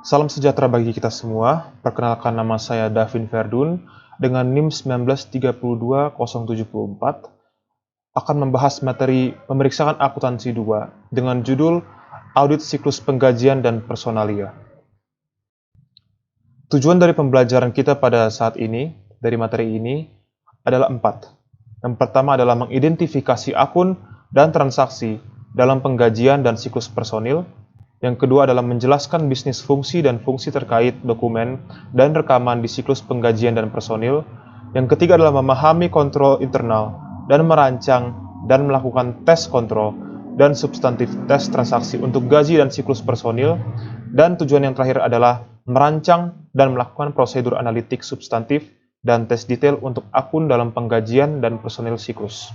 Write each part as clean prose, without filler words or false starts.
Salam sejahtera bagi kita semua. Perkenalkan, nama saya Davin Verdun dengan NIM 1932074 akan membahas materi pemeriksaan akuntansi 2 dengan judul Audit Siklus Penggajian dan Personalia. Tujuan dari pembelajaran kita pada saat ini dari materi ini adalah 4. Yang pertama adalah mengidentifikasi akun dan transaksi dalam penggajian dan siklus personil. Yang kedua adalah menjelaskan bisnis fungsi dan fungsi terkait dokumen dan rekaman di siklus penggajian dan personil. Yang ketiga adalah memahami kontrol internal dan merancang dan melakukan tes kontrol dan substantif tes transaksi untuk gaji dan siklus personil. Dan tujuan yang terakhir adalah merancang dan melakukan prosedur analitik substantif dan tes detail untuk akun dalam penggajian dan personil siklus.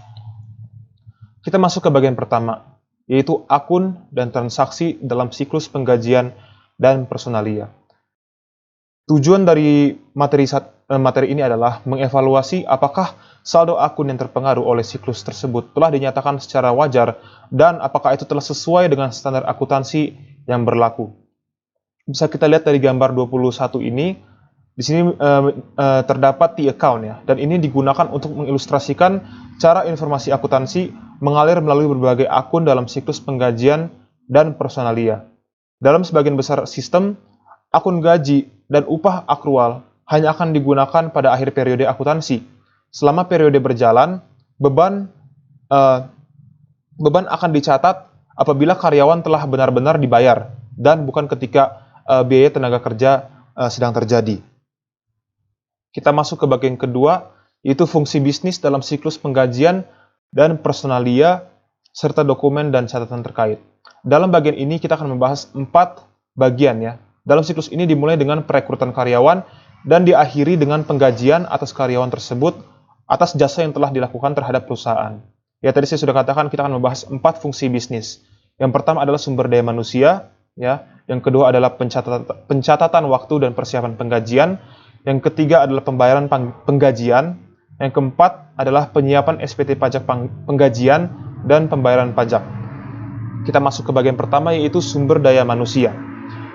Kita masuk ke bagian pertama, yaitu akun dan transaksi dalam siklus penggajian dan personalia. Tujuan dari materi ini adalah mengevaluasi apakah saldo akun yang terpengaruh oleh siklus tersebut telah dinyatakan secara wajar dan apakah itu telah sesuai dengan standar akuntansi yang berlaku. Bisa kita lihat dari gambar 21 ini, di sini terdapat T account ya, dan ini digunakan untuk mengilustrasikan cara informasi akuntansi mengalir melalui berbagai akun dalam siklus penggajian dan personalia. Dalam sebagian besar sistem, akun gaji dan upah akrual hanya akan digunakan pada akhir periode akuntansi. Selama periode berjalan, beban akan dicatat apabila karyawan telah benar-benar dibayar dan bukan ketika biaya tenaga kerja sedang terjadi. Kita masuk ke bagian kedua, yaitu fungsi bisnis dalam siklus penggajian dan personalia, serta dokumen dan catatan terkait. Dalam bagian ini kita akan membahas 4 bagian ya. Dalam siklus ini dimulai dengan perekrutan karyawan dan diakhiri dengan penggajian atas karyawan tersebut atas jasa yang telah dilakukan terhadap perusahaan. Ya, tadi saya sudah katakan kita akan membahas 4 fungsi bisnis. Yang pertama adalah sumber daya manusia, ya. Yang kedua adalah pencatatan waktu dan persiapan penggajian. Yang ketiga adalah pembayaran penggajian. Yang keempat adalah penyiapan SPT pajak penggajian dan pembayaran pajak. Kita masuk ke bagian pertama, yaitu sumber daya manusia.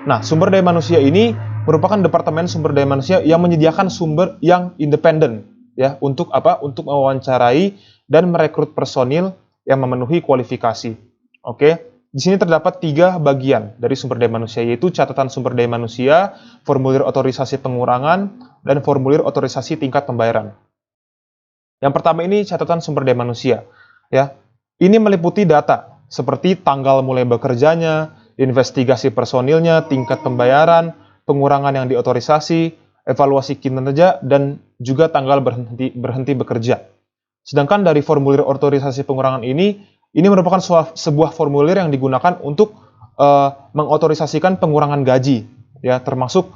Nah, sumber daya manusia ini merupakan departemen sumber daya manusia yang menyediakan sumber yang independen ya, untuk apa? Untuk mewawancarai dan merekrut personil yang memenuhi kualifikasi. Oke. Di sini terdapat 3 bagian dari sumber daya manusia, yaitu catatan sumber daya manusia, formulir otorisasi pengurangan, dan formulir otorisasi tingkat pembayaran. Yang pertama ini catatan sumber daya manusia. Ya, ini meliputi data seperti tanggal mulai bekerjanya, investigasi personilnya, tingkat pembayaran, pengurangan yang diotorisasi, evaluasi kinerja, dan juga tanggal berhenti bekerja. Sedangkan dari formulir otorisasi pengurangan ini merupakan sebuah formulir yang digunakan untuk mengotorisasikan pengurangan gaji, ya, termasuk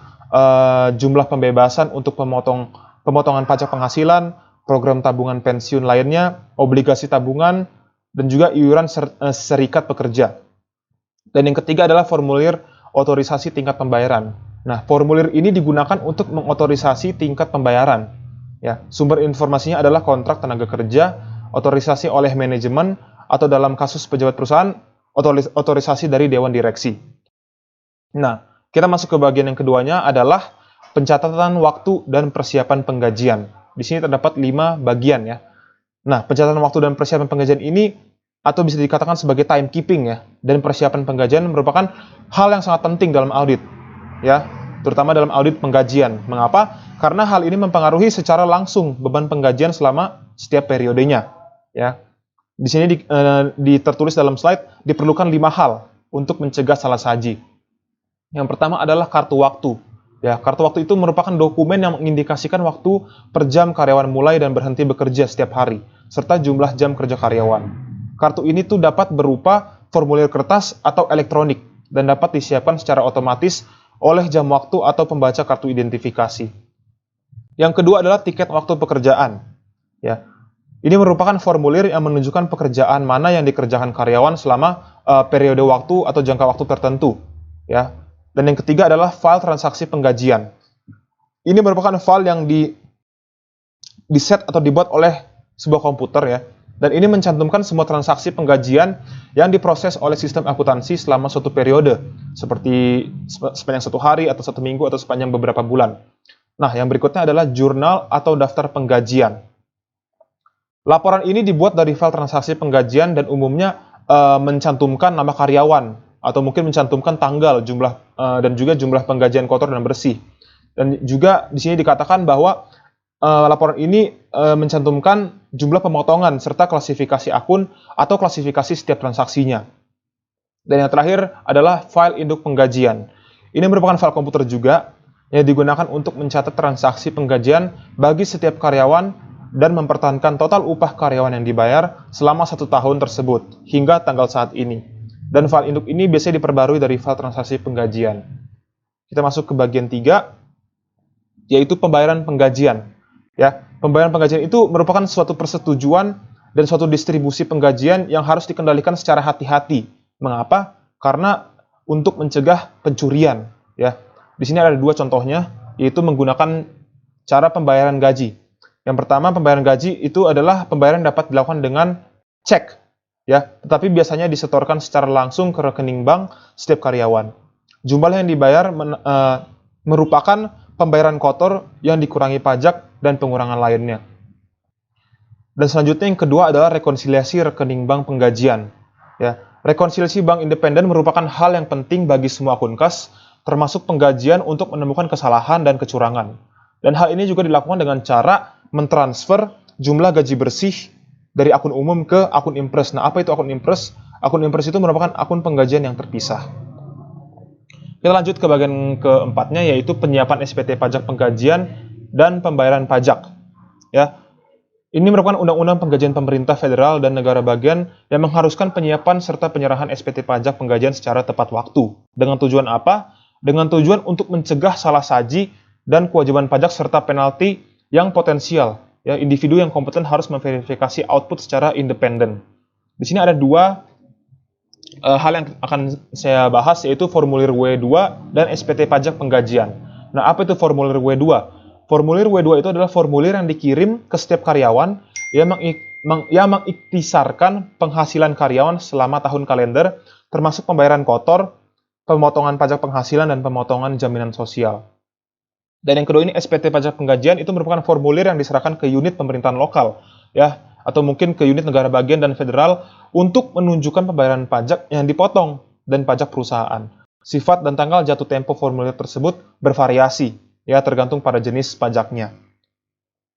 jumlah pembebasan untuk pemotongan pajak penghasilan, program tabungan pensiun lainnya, obligasi tabungan, dan juga iuran serikat pekerja. Dan yang ketiga adalah formulir otorisasi tingkat pembayaran. Nah, formulir ini digunakan untuk mengotorisasi tingkat pembayaran. Ya, sumber informasinya adalah kontrak tenaga kerja, otorisasi oleh manajemen, atau dalam kasus pejabat perusahaan, otorisasi dari Dewan Direksi. Nah, kita masuk ke bagian yang keduanya adalah pencatatan waktu dan persiapan penggajian. Di sini terdapat 5 bagian ya. Nah, pencatatan waktu dan persiapan penggajian ini atau bisa dikatakan sebagai timekeeping ya, dan persiapan penggajian merupakan hal yang sangat penting dalam audit ya, terutama dalam audit penggajian. Mengapa? Karena hal ini mempengaruhi secara langsung beban penggajian selama setiap periodenya ya. Di sini tertulis dalam slide, diperlukan 5 hal untuk mencegah salah saji. Yang pertama adalah kartu waktu. Ya, kartu waktu itu merupakan dokumen yang mengindikasikan waktu per jam karyawan mulai dan berhenti bekerja setiap hari, serta jumlah jam kerja karyawan. Kartu ini tuh dapat berupa formulir kertas atau elektronik dan dapat disiapkan secara otomatis oleh jam waktu atau pembaca kartu identifikasi. Yang kedua adalah tiket waktu pekerjaan. Ya. Ini merupakan formulir yang menunjukkan pekerjaan mana yang dikerjakan karyawan selama periode waktu atau jangka waktu tertentu, ya. Dan yang ketiga adalah file transaksi penggajian. Ini merupakan file yang di-set atau dibuat oleh sebuah komputer ya. Dan ini mencantumkan semua transaksi penggajian yang diproses oleh sistem akuntansi selama suatu periode. seperti sepanjang 1 hari atau 1 minggu atau sepanjang beberapa bulan. Nah, yang berikutnya adalah jurnal atau daftar penggajian. Laporan ini dibuat dari file transaksi penggajian dan umumnya mencantumkan nama karyawan atau mungkin mencantumkan tanggal, jumlah dan juga jumlah penggajian kotor dan bersih. Dan juga di sini dikatakan bahwa laporan ini mencantumkan jumlah pemotongan serta klasifikasi akun atau klasifikasi setiap transaksinya. Dan yang terakhir adalah file induk penggajian. Ini merupakan file komputer juga yang digunakan untuk mencatat transaksi penggajian bagi setiap karyawan dan mempertahankan total upah karyawan yang dibayar selama 1 tahun tersebut hingga tanggal saat ini. Dan file induk ini biasanya diperbarui dari file transaksi penggajian. Kita masuk ke bagian 3, yaitu pembayaran penggajian. Ya, pembayaran penggajian itu merupakan suatu persetujuan dan suatu distribusi penggajian yang harus dikendalikan secara hati-hati. Mengapa? Karena untuk mencegah pencurian. Ya, di sini ada 2 contohnya, yaitu menggunakan cara pembayaran gaji. Yang pertama, pembayaran gaji itu adalah pembayaran dapat dilakukan dengan cek, ya, tetapi biasanya disetorkan secara langsung ke rekening bank setiap karyawan. Jumlah yang dibayar merupakan pembayaran kotor yang dikurangi pajak dan pengurangan lainnya. Dan selanjutnya yang kedua adalah rekonsiliasi rekening bank penggajian. Ya, rekonsiliasi bank independen merupakan hal yang penting bagi semua akun kas, termasuk penggajian untuk menemukan kesalahan dan kecurangan. Dan hal ini juga dilakukan dengan cara mentransfer jumlah gaji bersih dari akun umum ke akun Impres. Nah, apa itu akun Impres? Akun Impres itu merupakan akun penggajian yang terpisah. Kita lanjut ke bagian keempatnya, yaitu penyiapan SPT pajak penggajian dan pembayaran pajak. Ya, ini merupakan undang-undang penggajian pemerintah federal dan negara bagian yang mengharuskan penyiapan serta penyerahan SPT pajak penggajian secara tepat waktu. Dengan tujuan apa? Dengan tujuan untuk mencegah salah saji dan kewajiban pajak serta penalti yang potensial. Ya, individu yang kompeten harus memverifikasi output secara independen. Di sini ada 2 hal yang akan saya bahas, yaitu formulir W2 dan SPT pajak penggajian. Nah, apa itu formulir W2? Formulir W2 itu adalah formulir yang dikirim ke setiap karyawan yang mengiktisarkan penghasilan karyawan selama tahun kalender, termasuk pembayaran kotor, pemotongan pajak penghasilan, dan pemotongan jaminan sosial. Dan yang kedua ini SPT pajak penggajian itu merupakan formulir yang diserahkan ke unit pemerintahan lokal, ya, atau mungkin ke unit negara bagian dan federal untuk menunjukkan pembayaran pajak yang dipotong dan pajak perusahaan. Sifat dan tanggal jatuh tempo formulir tersebut bervariasi, ya, tergantung pada jenis pajaknya.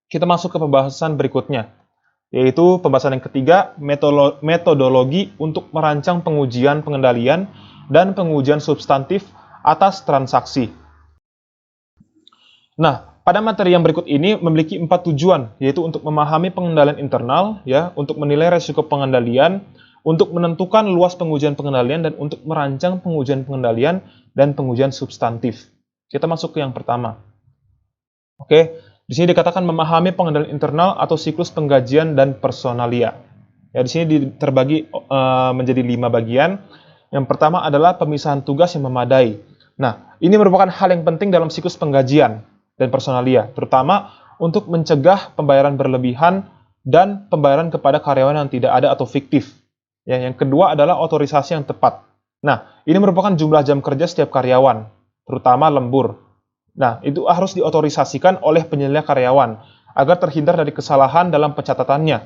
Kita masuk ke pembahasan berikutnya, yaitu pembahasan yang ketiga, metodologi untuk merancang pengujian pengendalian dan pengujian substantif atas transaksi. Nah, pada materi yang berikut ini memiliki 4 tujuan, yaitu untuk memahami pengendalian internal, ya, untuk menilai resiko pengendalian, untuk menentukan luas pengujian pengendalian, dan untuk merancang pengujian pengendalian dan pengujian substantif. Kita masuk ke yang pertama. Oke, di sini dikatakan memahami pengendalian internal atau siklus penggajian dan personalia. Ya, di sini terbagi menjadi 5 bagian. Yang pertama adalah pemisahan tugas yang memadai. Nah, ini merupakan hal yang penting dalam siklus penggajian dan personalia, terutama untuk mencegah pembayaran berlebihan dan pembayaran kepada karyawan yang tidak ada atau fiktif. Ya, yang kedua adalah otorisasi yang tepat. Nah, ini merupakan jumlah jam kerja setiap karyawan, terutama lembur. Nah, itu harus diotorisasikan oleh penyelia karyawan agar terhindar dari kesalahan dalam pencatatannya.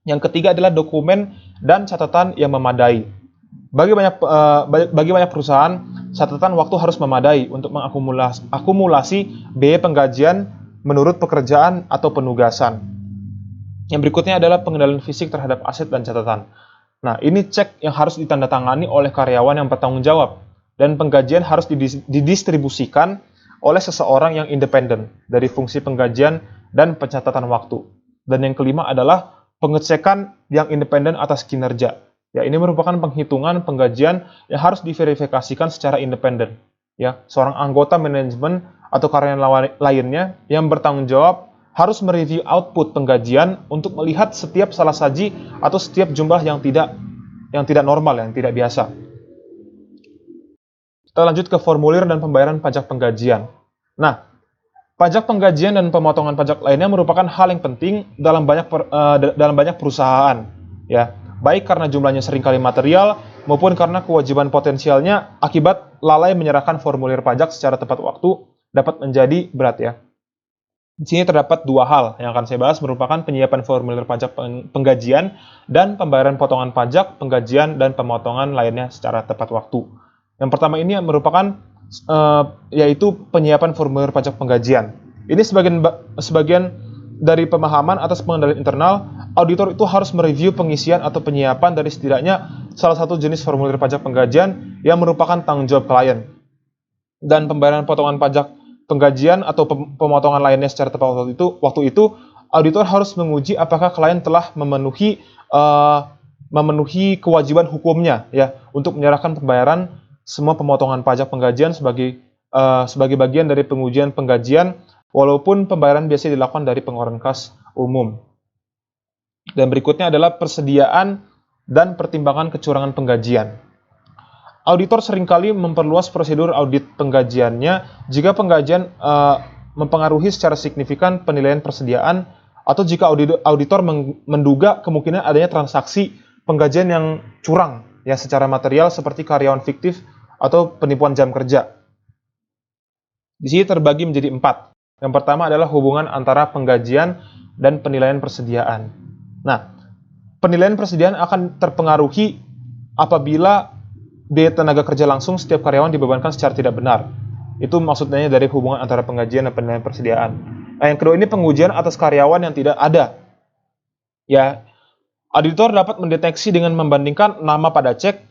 Yang ketiga adalah dokumen dan catatan yang memadai. Bagi banyak perusahaan, catatan waktu harus memadai untuk mengakumulasi biaya penggajian menurut pekerjaan atau penugasan. Yang berikutnya adalah pengendalian fisik terhadap aset dan catatan. Nah, ini cek yang harus ditandatangani oleh karyawan yang bertanggung jawab, dan penggajian harus didistribusikan oleh seseorang yang independen dari fungsi penggajian dan pencatatan waktu. Dan yang kelima adalah pengecekan yang independen atas kinerja. Ya, ini merupakan penghitungan penggajian yang harus diverifikasikan secara independen. Ya, seorang anggota manajemen atau karyawan lainnya yang bertanggung jawab harus mereview output penggajian untuk melihat setiap salah saji atau setiap jumlah yang tidak normal, yang tidak biasa. Kita lanjut ke formulir dan pembayaran pajak penggajian. Nah, pajak penggajian dan pemotongan pajak lainnya merupakan hal yang penting dalam banyak perusahaan, ya. Baik karena jumlahnya seringkali material maupun karena kewajiban potensialnya akibat lalai menyerahkan formulir pajak secara tepat waktu dapat menjadi berat ya. Di sini terdapat dua hal yang akan saya bahas, merupakan penyiapan formulir pajak penggajian dan pembayaran potongan pajak, penggajian, dan pemotongan lainnya secara tepat waktu. Yang pertama ini merupakan yaitu penyiapan formulir pajak penggajian. Ini sebagian dari pemahaman atas pengendalian internal, auditor itu harus mereview pengisian atau penyiapan dari setidaknya salah satu jenis formulir pajak penggajian yang merupakan tanggung jawab klien. Dan pembayaran potongan pajak penggajian atau pemotongan lainnya secara tepat waktu itu, auditor harus menguji apakah klien telah memenuhi kewajiban hukumnya ya untuk menyerahkan pembayaran semua pemotongan pajak penggajian sebagai bagian dari pengujian penggajian, walaupun pembayaran biasanya dilakukan dari pengeluaran kas umum. Dan berikutnya adalah persediaan dan pertimbangan kecurangan penggajian. Auditor seringkali memperluas prosedur audit penggajiannya jika penggajian mempengaruhi secara signifikan penilaian persediaan atau jika auditor menduga kemungkinan adanya transaksi penggajian yang curang ya secara material seperti karyawan fiktif atau penipuan jam kerja. Di sini terbagi menjadi 4. Yang pertama adalah hubungan antara penggajian dan penilaian persediaan. Nah, penilaian persediaan akan terpengaruhi apabila biaya tenaga kerja langsung setiap karyawan dibebankan secara tidak benar. Itu maksudnya dari hubungan antara penggajian dan penilaian persediaan. Nah, yang kedua ini pengujian atas karyawan yang tidak ada. Ya, auditor dapat mendeteksi dengan membandingkan nama pada cek,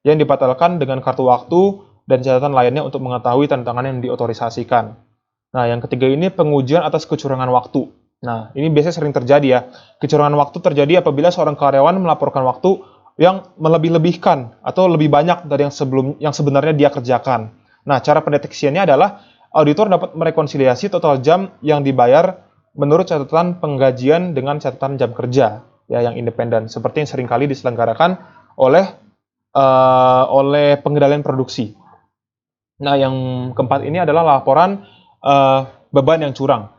yang dibatalkan dengan kartu waktu dan catatan lainnya untuk mengetahui tantangan yang diotorisasikan. Nah, yang ketiga ini pengujian atas kecurangan waktu. Nah, ini biasanya sering terjadi ya. Kecurangan waktu terjadi apabila seorang karyawan melaporkan waktu yang melebih-lebihkan atau lebih banyak dari yang sebenarnya dia kerjakan. Nah, cara pendeteksiannya adalah auditor dapat merekonsiliasi total jam yang dibayar menurut catatan penggajian dengan catatan jam kerja ya yang independen, seperti yang seringkali diselenggarakan oleh pengendalian produksi. Nah, yang keempat ini adalah laporan beban yang curang.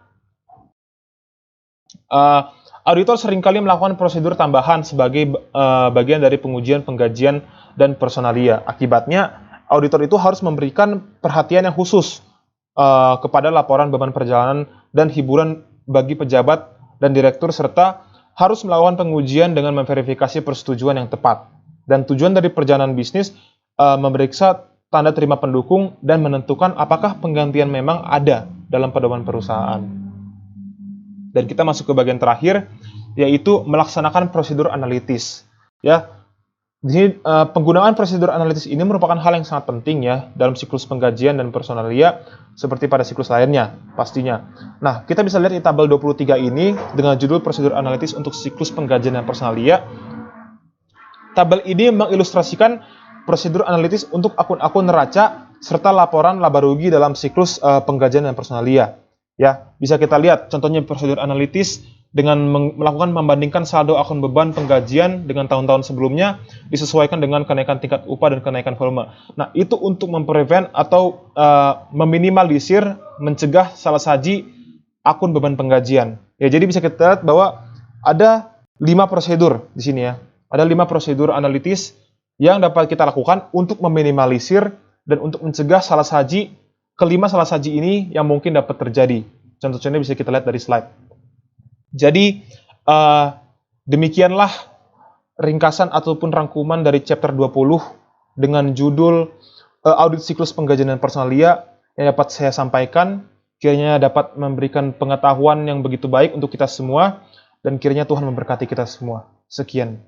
Auditor seringkali melakukan prosedur tambahan sebagai bagian dari pengujian penggajian dan personalia. Akibatnya, auditor itu harus memberikan perhatian yang khusus kepada laporan beban perjalanan dan hiburan bagi pejabat dan direktur, serta harus melakukan pengujian dengan memverifikasi persetujuan yang tepat. Dan tujuan dari perjalanan bisnis memeriksa tanda terima pendukung dan menentukan apakah penggantian memang ada dalam pedoman perusahaan. Dan kita masuk ke bagian terakhir, yaitu melaksanakan prosedur analitis. Ya, di sini penggunaan prosedur analitis ini merupakan hal yang sangat penting ya dalam siklus penggajian dan personalia seperti pada siklus lainnya pastinya. Nah, kita bisa lihat di tabel 23 ini dengan judul prosedur analitis untuk siklus penggajian dan personalia. Tabel ini mengilustrasikan prosedur analitis untuk akun-akun neraca serta laporan laba rugi dalam siklus penggajian dan personalia. Ya, bisa kita lihat contohnya prosedur analitis dengan melakukan membandingkan saldo akun beban penggajian dengan tahun-tahun sebelumnya disesuaikan dengan kenaikan tingkat upah dan kenaikan volume. Nah, itu untuk memprevent atau meminimalisir, mencegah salah saji akun beban penggajian. Ya, jadi bisa kita lihat bahwa ada 5 prosedur di sini ya. Ada 5 prosedur analitis yang dapat kita lakukan untuk meminimalisir dan untuk mencegah salah saji. Kelima salah saji ini yang mungkin dapat terjadi. Contohnya bisa kita lihat dari slide. Jadi, demikianlah ringkasan ataupun rangkuman dari chapter 20 dengan judul audit siklus penggajian dan personalia yang dapat saya sampaikan. Kiranya dapat memberikan pengetahuan yang begitu baik untuk kita semua, dan kiranya Tuhan memberkati kita semua. Sekian.